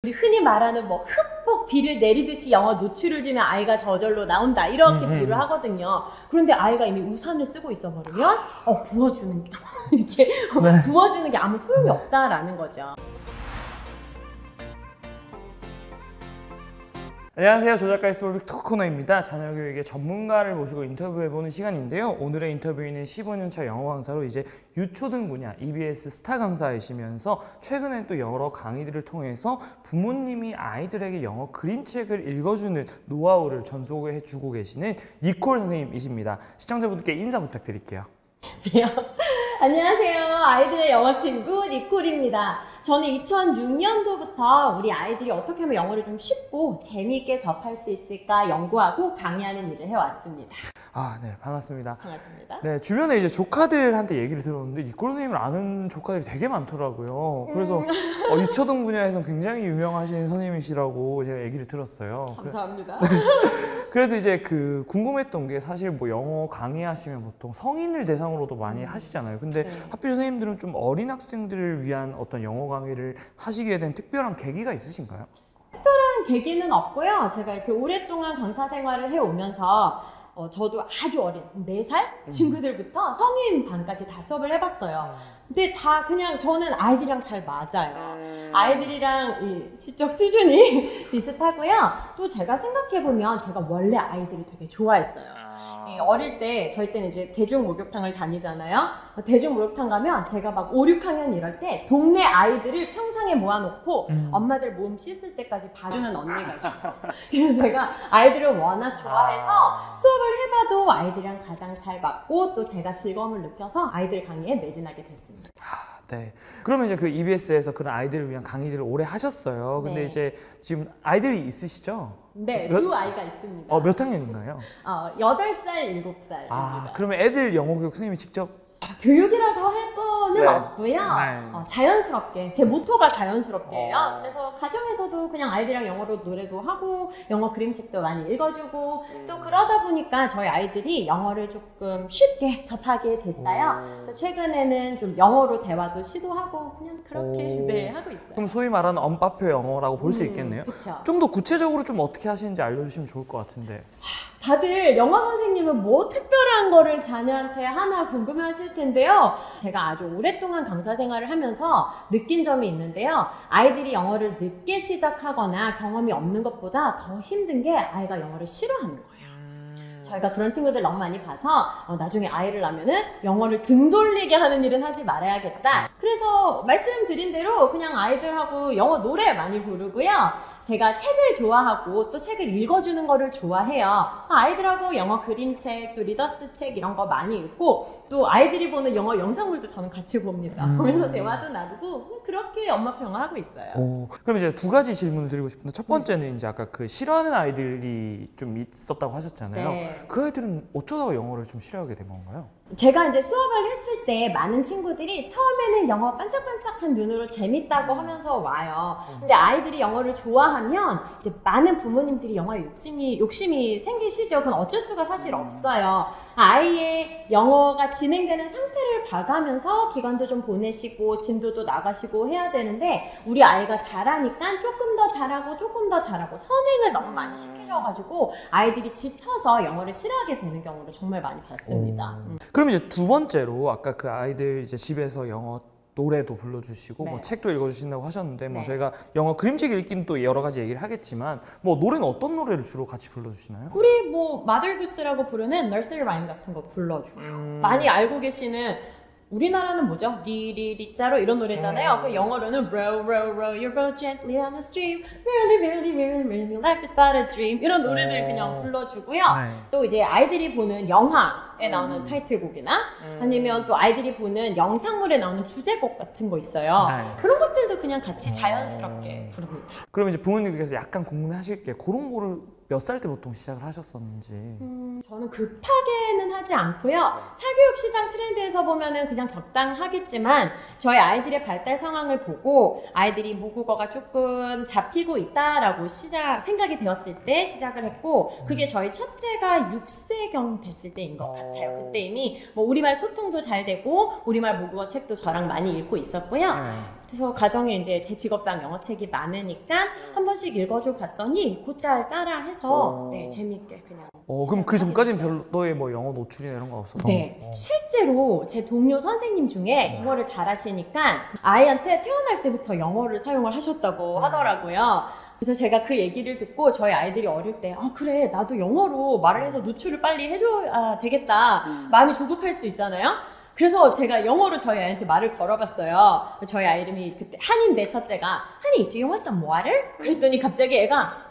우리 흔히 말하는 뭐 흠뻑 비를 내리듯이 영어 노출을 주면 아이가 저절로 나온다 이렇게 비유를 하거든요. 그런데 아이가 이미 우산을 쓰고 있어 버리면 부어주는 게 이렇게 네. 부어주는 게 아무 소용이 없다라는 거죠. 안녕하세요. 조작가의 스몰빅 토크 코너입니다. 자녀교육의 전문가를 모시고 인터뷰해보는 시간인데요. 오늘의 인터뷰인은 15년차 영어 강사로 이제 유초등 분야 EBS 스타 강사이시면서 최근에 또 여러 강의들을 통해서 부모님이 아이들에게 영어 그림책을 읽어주는 노하우를 전수해주고 계시는 니콜 선생님이십니다. 시청자분들께 인사 부탁드릴게요. 안녕하세요. 아이들의 영어 친구 니콜입니다. 저는 2006년도부터 우리 아이들이 어떻게 하면 영어를 좀 쉽고 재미있게 접할 수 있을까 연구하고 강의하는 일을 해왔습니다. 네, 반갑습니다. 반갑습니다. 네, 주변에 이제 조카들한테 얘기를 들었는데 니콜 선생님을 아는 조카들이 되게 많더라고요. 그래서 유초등 분야에서 굉장히 유명하신 선생님이시라고 제가 얘기를 들었어요. 감사합니다. 그래서 이제 궁금했던 게 사실 뭐 영어 강의하시면 보통 성인을 대상으로도 많이 하시잖아요. 근데 하필 선생님들은 좀 어린 학생들을 위한 어떤 영어 강의를 하시게 된 특별한 계기가 있으신가요? 특별한 계기는 없고요. 제가 이렇게 오랫동안 강사 생활을 해오면서 저도 아주 어린 4살 친구들부터 성인 반까지 다 수업을 해봤어요. 근데 다 그냥 저는 아이들이랑 잘 맞아요. 아이들이랑 이 지적 수준이 비슷하고요. 또 제가 생각해보면 제가 원래 아이들을 되게 좋아했어요. 어릴 때 저희 때는 이제 대중목욕탕을 다니잖아요. 대중목욕탕 가면 제가 막 5, 6학년 이럴 때 동네 아이들을 평상에 모아놓고 엄마들 몸 씻을 때까지 봐주는 언니가 있어요. 그래서 제가 아이들을 워낙 좋아해서 수업을 해봐도 아이들이랑 가장 잘 맞고 또 제가 즐거움을 느껴서 아이들 강의에 매진하게 됐습니다. 네. 그러면 이제 그 EBS에서 그런 아이들을 위한 강의들을 오래 하셨어요. 근데 네. 이제 지금 아이들이 있으시죠? 네, 두 아이가 있습니다. 몇 학년인가요? 8살, 7살입니다. 그러면 애들 영어 교육 선생님이 직접 교육이라고 할 거는 없고요. 네. 자연스럽게, 제 모토가 자연스럽게예요. 그래서 가정에서도 그냥 아이들이랑 영어로 노래도 하고 영어 그림책도 많이 읽어주고 또 그러다 보니까 저희 아이들이 영어를 조금 쉽게 접하게 됐어요. 그래서 최근에는 좀 영어로 대화도 시도하고 그냥 그렇게 하고 있어요. 그럼 소위 말하는 언빠표 영어라고 볼 수 있겠네요. 그쵸. 좀 더 구체적으로 좀 어떻게 하시는지 알려주시면 좋을 것 같은데. 다들 영어 선생님은 뭐 특별한 거를 자녀한테 하나 궁금해 하실 텐데요. 제가 아주 오랫동안 강사 생활을 하면서 느낀 점이 있는데요. 아이들이 영어를 늦게 시작하거나 경험이 없는 것보다 더 힘든 게 아이가 영어를 싫어하는 거예요. 저희가 그런 친구들 너무 많이 봐서 나중에 아이를 낳으면은 영어를 등 돌리게 하는 일은 하지 말아야겠다. 그래서 말씀드린 대로 그냥 아이들하고 영어 노래 많이 부르고요. 제가 책을 좋아하고 또 책을 읽어주는 거를 좋아해요. 아이들하고 영어 그림책, 또 리더스 책 이런 거 많이 읽고 또 아이들이 보는 영어 영상물도 저는 같이 봅니다. 보면서 대화도 나누고 그렇게 엄마표 영어 하고 있어요. 그럼 이제 두 가지 질문을 드리고 싶은데 첫 번째는 이제 아까 그 싫어하는 아이들이 좀 있었다고 하셨잖아요. 네. 그 아이들은 어쩌다가 영어를 좀 싫어하게 된 건가요? 제가 이제 수업을 했을 때 많은 친구들이 처음에는 영어 반짝반짝한 눈으로 재밌다고 하면서 와요. 근데 아이들이 영어를 좋아하면 이제 많은 부모님들이 영어에 욕심이 생기시죠. 그건 어쩔 수가 사실 없어요. 아이의 영어가 진행되는 상태를 봐가면서 기간도 좀 보내시고 진도도 나가시고 해야 되는데 우리 아이가 잘하니까 조금 더 잘하고 선행을 너무 많이 시키셔가지고 아이들이 지쳐서 영어를 싫어하게 되는 경우를 정말 많이 봤습니다. 그럼 이제 두 번째로 아까 그 아이들 이제 집에서 영어 노래도 불러주시고 뭐 책도 읽어주신다고 하셨는데 뭐 저희가 영어 그림책 읽기는 또 여러 가지 얘기를 하겠지만 뭐 노래는 어떤 노래를 주로 같이 불러주시나요? 우리 뭐 마더구스라고 부르는 너스리 라임 같은 거 불러줘요. 많이 알고 계시는 우리나라는 뭐죠? 리리리자로 이런 노래잖아요. 그 영어로는 row row row your boat gently on the stream really really really really life is but a dream 이런 노래들 그냥 불러주고요. 또 이제 아이들이 보는 영화에 나오는 타이틀곡이나 아니면 또 아이들이 보는 영상물에 나오는 주제곡 같은 거 있어요. 그런 것들도 그냥 같이 자연스럽게 부릅니다. 그럼 이제 부모님께서 약간 궁금해하실 게 그런 거를 몇 살 때 보통 시작을 하셨었는지. 저는 급하게는 하지 않고요. 사교육 시장 트렌드에서 보면은 그냥 적당하겠지만 저희 아이들의 발달 상황을 보고 아이들이 모국어가 조금 잡히고 있다라고 생각이 되었을 때 시작을 했고 그게 저희 첫째가 6세경 됐을 때인 것 같아요. 그때 이미 뭐 우리말 소통도 잘 되고 우리말 모국어 책도 저랑 많이 읽고 있었고요. 그래서 가정에 이제 제 직업상 영어책이 많으니까 한 번씩 읽어줘 봤더니 곧잘 따라해서 네, 재밌게 그냥. 그럼 그 전까지는 별도의 뭐 영어 노출이나 이런 거 없었던 네, 실제로 제 동료 선생님 중에 영어를 잘하시니까 아이한테 태어날 때부터 영어를 사용을 하셨다고 하더라고요. 그래서 제가 그 얘기를 듣고 저희 아이들이 어릴 때 그래 나도 영어로 말을 해서 노출을 빨리 해줘야 되겠다 마음이 조급할 수 있잖아요. 그래서 제가 영어로 저희 아이한테 말을 걸어봤어요. 저희 아이 이름이 그때 한인데 첫째가 Honey, do you want some water? 그랬더니 갑자기 애가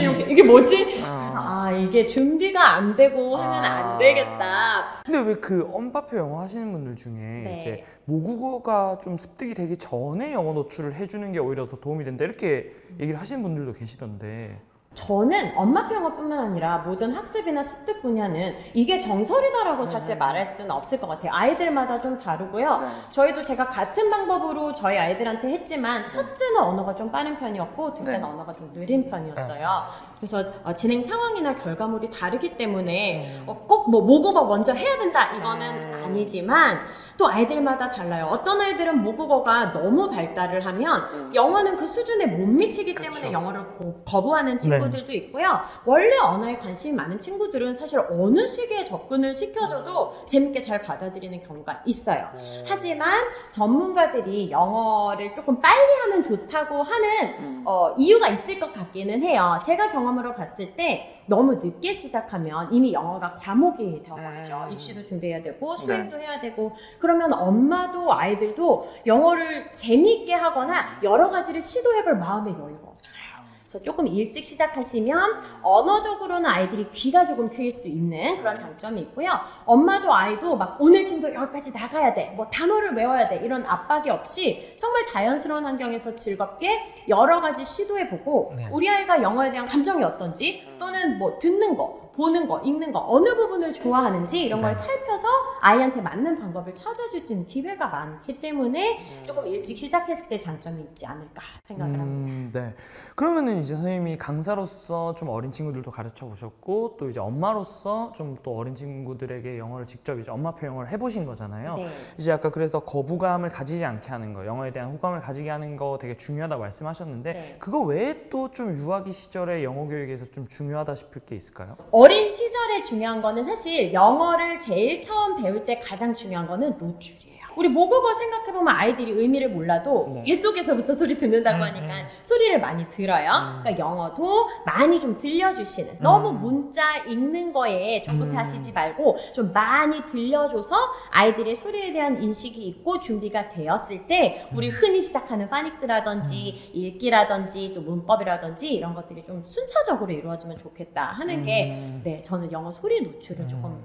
이렇게 이게 뭐지? 그래서 이게 준비가 안 되고 하면 안 되겠다. 근데 왜 그 언바페 영어 하시는 분들 중에 네. 이제 모국어가 좀 습득이 되기 전에 영어 노출을 해주는 게 오히려 더 도움이 된다 이렇게 얘기를 하시는 분들도 계시던데. 저는 엄마표 영어뿐만 아니라 모든 학습이나 습득 분야는 이게 정설이다라고 사실 말할 수는 없을 것 같아요. 아이들마다 좀 다르고요. 저희도 제가 같은 방법으로 저희 아이들한테 했지만 첫째는 언어가 좀 빠른 편이었고 둘째는 언어가 좀 느린 편이었어요. 그래서 진행 상황이나 결과물이 다르기 때문에 꼭 뭐 모국어 먼저 해야 된다 이거는 아니지만 또 아이들마다 달라요. 어떤 아이들은 모국어가 너무 발달을 하면 영어는 그 수준에 못 미치기 때문에 영어를 거부하는 친구들도 있고요. 원래 언어에 관심이 많은 친구들은 사실 어느 시기에 접근을 시켜줘도 재밌게 잘 받아들이는 경우가 있어요. 하지만 전문가들이 영어를 조금 빨리 하면 좋다고 하는 이유가 있을 것 같기는 해요. 제가 경험으로 봤을 때 너무 늦게 시작하면 이미 영어가 과목이 되어버리죠. 입시도 준비해야 되고 수행도 해야 되고 그러면 엄마도 아이들도 영어를 재미있게 하거나 여러 가지를 시도해볼 마음의 여유가 없어요. 그래서 조금 일찍 시작하시면 언어적으로는 아이들이 귀가 조금 트일 수 있는 그런 장점이 있고요. 엄마도 아이도 막 오늘 진도 여기까지 나가야 돼, 뭐 단어를 외워야 돼 이런 압박이 없이 정말 자연스러운 환경에서 즐겁게 여러 가지 시도해보고 우리 아이가 영어에 대한 감정이 어떤지 또는 뭐 듣는 거 보는 거, 읽는 거 어느 부분을 좋아하는지 이런 걸 살펴서 아이한테 맞는 방법을 찾아줄 수 있는 기회가 많기 때문에 조금 일찍 시작했을 때 장점이 있지 않을까 생각을 합니다. 네. 그러면은 이제 선생님이 강사로서 좀 어린 친구들도 가르쳐 보셨고 또 이제 엄마로서 좀 또 어린 친구들에게 영어를 직접 이제 엄마표 영어를 해보신 거잖아요. 네. 이제 아까 그래서 거부감을 가지지 않게 하는 거, 영어에 대한 호감을 가지게 하는 거 되게 중요하다고 말씀하셨는데 네. 그거 외에 또 좀 유아기 시절의 영어 교육에서 좀 중요하다 싶을 게 있을까요? 어린 시절에 중요한 거는 사실 영어를 제일 처음 배울 때 가장 중요한 거는 노출이에요. 우리 모국어 생각해보면 아이들이 의미를 몰라도 뱃속에서부터 소리 듣는다고 하니까 소리를 많이 들어요. 그러니까 영어도 많이 좀 들려주시는 너무 문자 읽는 거에 조급해하시지 말고 좀 많이 들려줘서 아이들의 소리에 대한 인식이 있고 준비가 되었을 때 우리 흔히 시작하는 파닉스라든지 읽기라든지 또 문법이라든지 이런 것들이 좀 순차적으로 이루어지면 좋겠다 하는 게 네, 저는 영어 소리 노출을 조금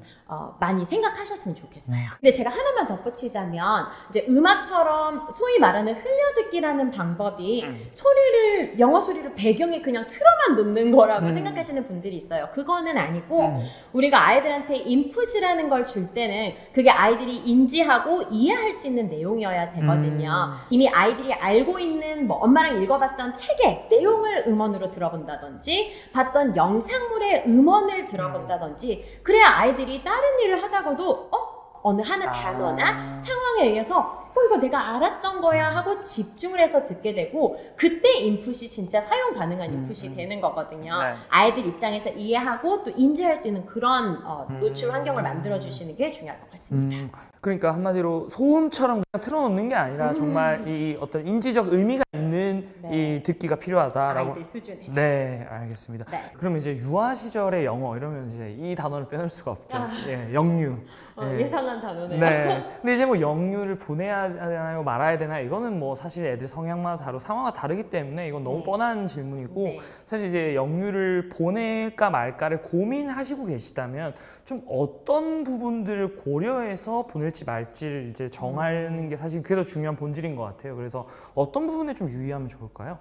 많이 생각하셨으면 좋겠어요. 근데 제가 하나만 덧붙이자면 이제 음악처럼 소위 말하는 흘려듣기라는 방법이 영어 소리를 배경에 그냥 틀어만 놓는 거라고 생각하시는 분들이 있어요. 그거는 아니고 우리가 아이들한테 인풋이라는 걸 줄 때는 그게 아이들이 인지하고 이해할 수 있는 내용이어야 되거든요. 이미 아이들이 알고 있는 뭐 엄마랑 읽어봤던 책의 내용을 음원으로 들어본다든지 봤던 영상물의 음원을 들어본다든지 그래야 아이들이 다른 일을 하다가도 어느 하나 단어나 상황에 의해서 이거 내가 알았던 거야 하고 집중을 해서 듣게 되고 그때 인풋이 진짜 사용 가능한 인풋이 되는 거거든요. 아이들 입장에서 이해하고 또 인지할 수 있는 그런 노출 환경을 만들어주시는 게 중요할 것 같습니다. 그러니까 한마디로 소음처럼 그냥 틀어놓는 게 아니라 정말 이 어떤 인지적 의미가 있는 이 듣기가 필요하다라고. 아이들 수준에서. 네, 알겠습니다. 네. 그러면 이제 유아 시절의 영어 이러면 이제 이 단어를 빼놓을 수가 없죠. 예, 영유. 예상한 단어네요. 네. 근데 이제 뭐 영유를 보내야 되나요, 말아야 되나요? 이거는 뭐 사실 애들 성향마다 다르고 상황이 다르기 때문에 이건 너무 뻔한 질문이고 사실 이제 영유를 보낼까 말까를 고민하시고 계시다면 좀 어떤 부분들을 고려해서 보낼지 말지를 이제 정하는 게 사실 그게 더 중요한 본질인 것 같아요. 그래서 어떤 부분에 좀 유의하면 좋을까요?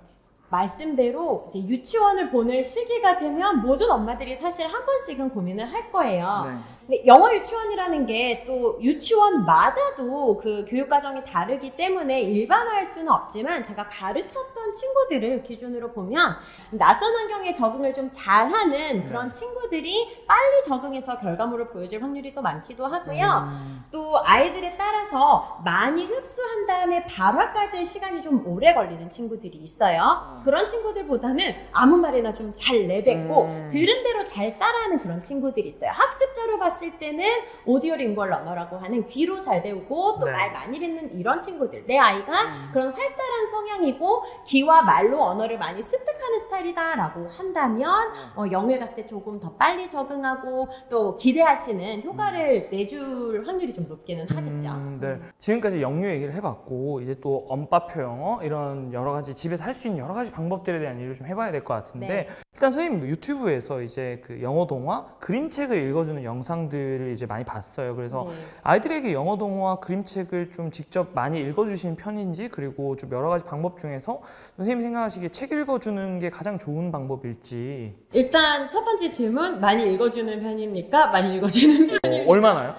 말씀대로 이제 유치원을 보낼 시기가 되면 모든 엄마들이 사실 한 번씩은 고민을 할 거예요. 근데 영어 유치원이라는 게 또 유치원마다도 그 교육 과정이 다르기 때문에 일반화할 수는 없지만 제가 가르쳤던 친구들을 기준으로 보면 낯선 환경에 적응을 좀 잘하는 그런 친구들이 빨리 적응해서 결과물을 보여줄 확률이 더 많기도 하고요. 또 아이들에 따라서 많이 흡수한 다음에 발화까지의 시간이 좀 오래 걸리는 친구들이 있어요. 그런 친구들보다는 아무 말이나 좀 잘 내뱉고 들은 대로 잘 따라하는 그런 친구들이 있어요. 학습자로 봤을 때는 오디오 링구얼 러너라고 하는 귀로 잘 배우고 또 말 많이 뱉는 이런 친구들, 내 아이가 그런 활달한 성향이고 귀와 말로 언어를 많이 습득하는 스타일이다 라고 한다면 영어에 갔을 때 조금 더 빨리 적응하고 또 기대하시는 효과를 내줄 확률이 좀 높기는 하겠죠. 네. 지금까지 영유 얘기를 해봤고 이제 또 언빠표 영어 이런 여러 가지 집에서 할 수 있는 여러 가지 방법들에 대한 얘기를 좀 해봐야 될 것 같은데 네. 일단 선생님 유튜브에서 이제 그 영어 동화 그림책을 읽어주는 영상들을 이제 많이 봤어요. 그래서 아이들에게 영어 동화 그림책을 좀 직접 많이 읽어주시는 편인지 그리고 좀 여러 가지 방법 중에서 선생님이 생각하시기에 책 읽어주는 게 가장 좋은 방법일지. 일단 첫 번째 질문, 많이 읽어주는 편입니까? 많이 읽어주는 편입니까? 얼마나요?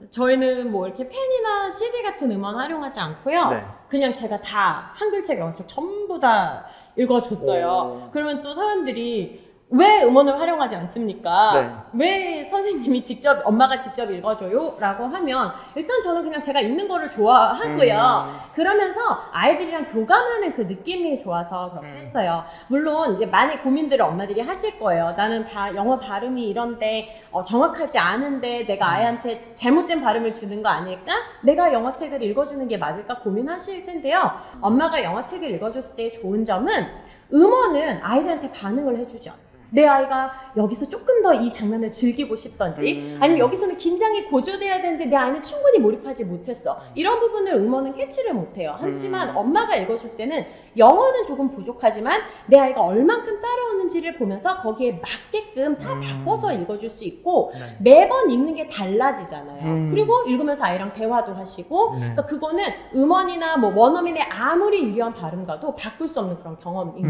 저희는 뭐 이렇게 펜이나 CD 같은 음원 활용하지 않고요. 네. 그냥 제가 다 한글책, 영어책 전부 다 읽어줬어요. 그러면 또 사람들이 왜 음원을 활용하지 않습니까? 왜 선생님이 직접, 엄마가 직접 읽어줘요? 라고 하면 일단 저는 그냥 제가 읽는 거를 좋아하고요. 그러면서 아이들이랑 교감하는 그 느낌이 좋아서 그렇게 했어요. 물론 이제 많은 고민들을 엄마들이 하실 거예요. 나는 영어 발음이 이런데 정확하지 않은데 내가 아이한테 잘못된 발음을 주는 거 아닐까? 내가 영어책을 읽어주는 게 맞을까 고민하실 텐데요. 엄마가 영어책을 읽어줬을 때 좋은 점은 음원은 아이들한테 반응을 해주죠. 내 아이가 여기서 조금 더 이 장면을 즐기고 싶던지 아니면 여기서는 긴장이 고조돼야 되는데 내 아이는 충분히 몰입하지 못했어. 이런 부분을 음원은 캐치를 못해요. 하지만 엄마가 읽어줄 때는 영어는 조금 부족하지만 내 아이가 얼만큼 따라오는지를 보면서 거기에 맞게끔 다 바꿔서 읽어줄 수 있고 매번 읽는 게 달라지잖아요. 그리고 읽으면서 아이랑 대화도 하시고 그러니까 그거는 음원이나 뭐 원어민의 아무리 유려한 발음과도 바꿀 수 없는 그런 경험인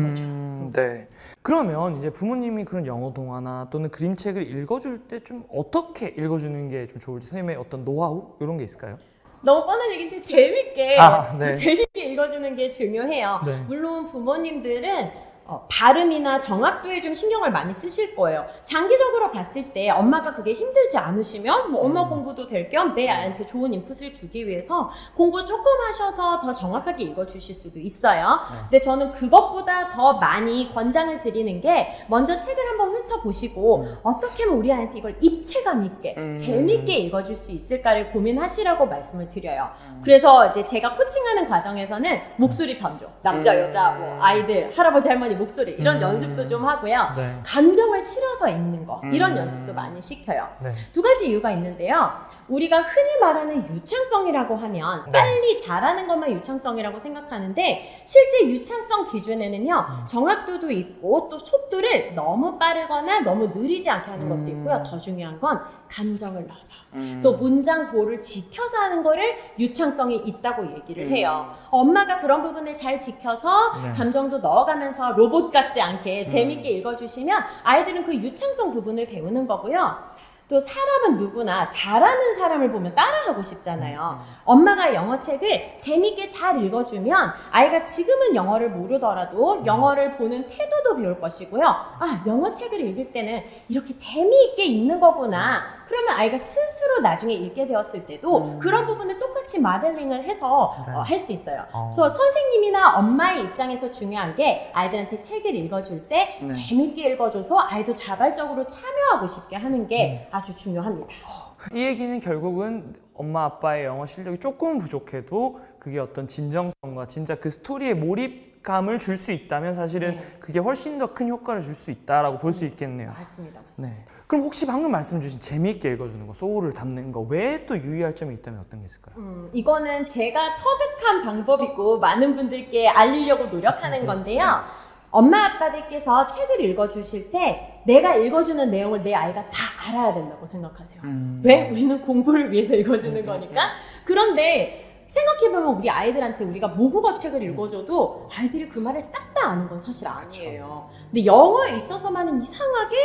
거죠. 네. 그러면 이제 부모님이 그런 영어 동화나 또는 그림책을 읽어줄 때 좀 어떻게 읽어주는 게 좀 좋을지 선생님의 어떤 노하우 이런 게 있을까요? 너무 뻔한 얘기인데 재밌게 네. 재밌게 읽어주는 게 중요해요. 네. 물론 부모님들은 발음이나 병합도에 좀 신경을 많이 쓰실 거예요. 장기적으로 봤을 때 엄마가 그게 힘들지 않으시면 뭐 엄마 공부도 될 겸 내 아이한테 좋은 인풋을 주기 위해서 공부 조금 하셔서 더 정확하게 읽어주실 수도 있어요. 근데 저는 그것보다 더 많이 권장을 드리는 게 먼저 책을 한번 훑어보시고 어떻게 하면 우리 아이한테 이걸 입체감 있게 재밌게 읽어줄 수 있을까를 고민하시라고 말씀을 드려요. 그래서 이제 제가 코칭하는 과정에서는 목소리 변조, 남자, 여자, 뭐 아이들, 할아버지, 할머니 목소리 이런 연습도 좀 하고요. 감정을 실어서 읽는 거 이런 연습도 많이 시켜요. 두 가지 이유가 있는데요. 우리가 흔히 말하는 유창성이라고 하면 빨리 잘하는 것만 유창성이라고 생각하는데 실제 유창성 기준에는요. 정확도도 있고 또 속도를 너무 빠르거나 너무 느리지 않게 하는 것도 있고요. 더 중요한 건 감정을 넣어서 또 문장 보호를 지켜서 하는 거를 유창성이 있다고 얘기를 해요. 엄마가 그런 부분을 잘 지켜서 감정도 넣어가면서 로봇 같지 않게 재밌게 읽어주시면 아이들은 그 유창성 부분을 배우는 거고요. 또 사람은 누구나 잘하는 사람을 보면 따라하고 싶잖아요. 엄마가 영어책을 재밌게 잘 읽어주면 아이가 지금은 영어를 모르더라도 영어를 보는 태도도 배울 것이고요. 아, 영어책을 읽을 때는 이렇게 재미있게 읽는 거구나. 그러면 아이가 스스로 나중에 읽게 되었을 때도 그런 부분을 똑같이 마델링을 해서 할 수 있어요. 그래서 선생님이나 엄마의 입장에서 중요한 게 아이들한테 책을 읽어줄 때 재밌게 읽어줘서 아이도 자발적으로 참여하고 싶게 하는 게 아주 중요합니다. 이 얘기는 결국은 엄마 아빠의 영어 실력이 조금 부족해도 그게 어떤 진정성과 진짜 그 스토리에 몰입감을 줄 수 있다면 사실은 그게 훨씬 더 큰 효과를 줄 수 있다라고 볼 수 있겠네요. 맞습니다. 네. 그럼 혹시 방금 말씀 주신 재미있게 읽어주는 거, 소울을 담는 거 외에 또 유의할 점이 있다면 어떤 게 있을까요? 이거는 제가 터득한 방법이고 많은 분들께 알리려고 노력하는 건데요. 엄마 아빠들께서 책을 읽어주실 때 내가 읽어주는 내용을 내 아이가 다 알아야 된다고 생각하세요. 왜? 우리는 공부를 위해서 읽어주는 거니까. 그런데 생각해보면 우리 아이들한테 우리가 모국어 책을 읽어줘도 아이들이 그 말을 싹 다 아는 건 사실 아니에요. 근데 영어에 있어서만은 이상하게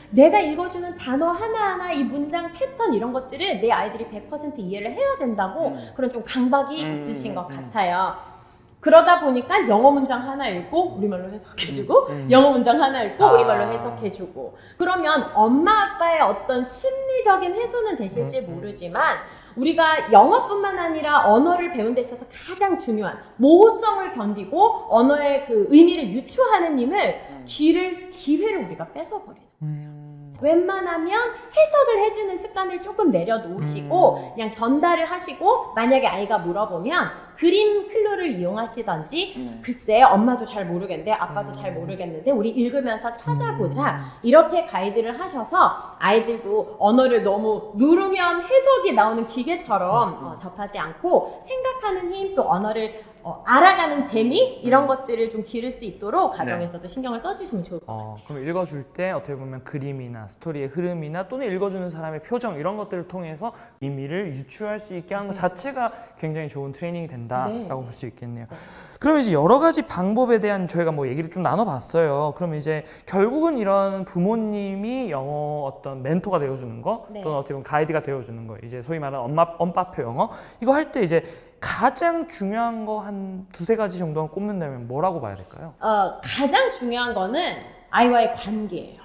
내가 읽어주는 단어 하나하나 이 문장 패턴 이런 것들을 내 아이들이 100% 이해를 해야 된다고 그런 좀 강박이 있으신 것 같아요. 그러다 보니까 영어 문장 하나 읽고 우리말로 해석해주고 영어 문장 하나 읽고 우리말로 해석해주고 그러면 엄마 아빠의 어떤 심리적인 해소는 되실지 모르지만 우리가 영어뿐만 아니라 언어를 배우는 데 있어서 가장 중요한 모호성을 견디고 언어의 그 의미를 유추하는 힘을 기회를 우리가 뺏어버리는 거예요. 웬만하면 해석을 해주는 습관을 조금 내려놓으시고 그냥 전달을 하시고 만약에 아이가 물어보면 그림 클루를 이용하시던지 글쎄 엄마도 잘 모르겠는데 아빠도 잘 모르겠는데 우리 읽으면서 찾아보자 이렇게 가이드를 하셔서 아이들도 언어를 너무 누르면 해석이 나오는 기계처럼 접하지 않고 생각하는 힘 또 언어를 알아가는 재미 이런 것들을 좀 기를 수 있도록 가정에서도 신경을 써주시면 좋을 것 같아요. 그럼 읽어줄 때 어떻게 보면 그림이나 스토리의 흐름이나 또는 읽어주는 사람의 표정 이런 것들을 통해서 의미를 유추할 수 있게 하는 것 자체가 굉장히 좋은 트레이닝이 된다라고 볼 수 있겠네요. 그럼 이제 여러 가지 방법에 대한 저희가 뭐 얘기를 좀 나눠봤어요. 그럼 이제 결국은 이런 부모님이 영어 어떤 멘토가 되어주는 거 또는 어떻게 보면 가이드가 되어주는 거 이제 소위 말하는 엄마표 영어 이거 할 때 이제 가장 중요한 거 한 두세 가지 정도만 꼽는다면 뭐라고 봐야 될까요? 가장 중요한 거는 아이와의 관계예요.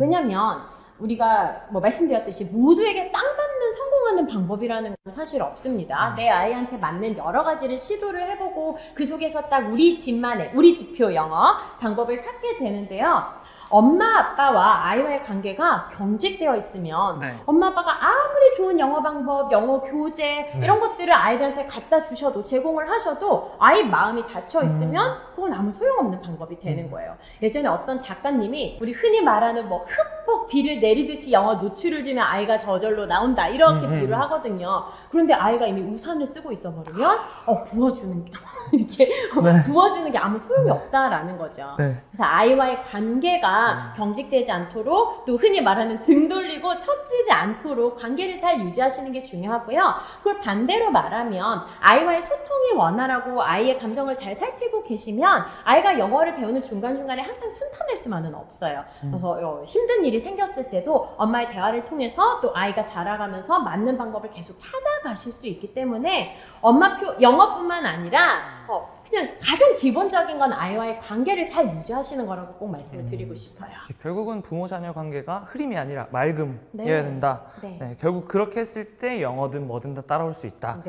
왜냐면 우리가 뭐 말씀드렸듯이 모두에게 딱 맞는 성공하는 방법이라는 건 사실 없습니다. 내 아이한테 맞는 여러 가지를 시도를 해보고 그 속에서 딱 우리 집만의 우리 집표 영어 방법을 찾게 되는데요. 엄마 아빠와 아이와의 관계가 경직되어 있으면 엄마 아빠가 아무리 좋은 영어 방법, 영어 교재 이런 것들을 아이들한테 갖다 주셔도 제공을 하셔도 아이 마음이 닫혀 있으면 그건 아무 소용없는 방법이 되는 거예요. 예전에 어떤 작가님이 우리 흔히 말하는 뭐 흠뻑 비를 내리듯이 영어 노출을 주면 아이가 저절로 나온다 이렇게 비유를 하거든요. 그런데 아이가 이미 우산을 쓰고 있어 버리면 부어주는 게 이렇게 부어주는 게 아무 소용이 없다라는 거죠. 그래서 아이와의 관계가 경직되지 않도록 또 흔히 말하는 등 돌리고 처지지 않도록 관계를 잘 유지하시는 게 중요하고요. 그걸 반대로 말하면 아이와의 소통이 원활하고 아이의 감정을 잘 살피고 계시면 아이가 영어를 배우는 중간중간에 항상 순탄할 수만은 없어요. 그래서 힘든 일이 생겼을 때도 엄마의 대화를 통해서 또 아이가 자라가면서 맞는 방법을 계속 찾아가실 수 있기 때문에 엄마표 영어뿐만 아니라 그냥 가장 기본적인 건 아이와의 관계를 잘 유지하시는 거라고 꼭 말씀을 드리고 싶어요. 결국은 부모-자녀 관계가 흐림이 아니라 맑음이어야 된다. 결국 그렇게 했을 때 영어든 뭐든 다 따라올 수 있다.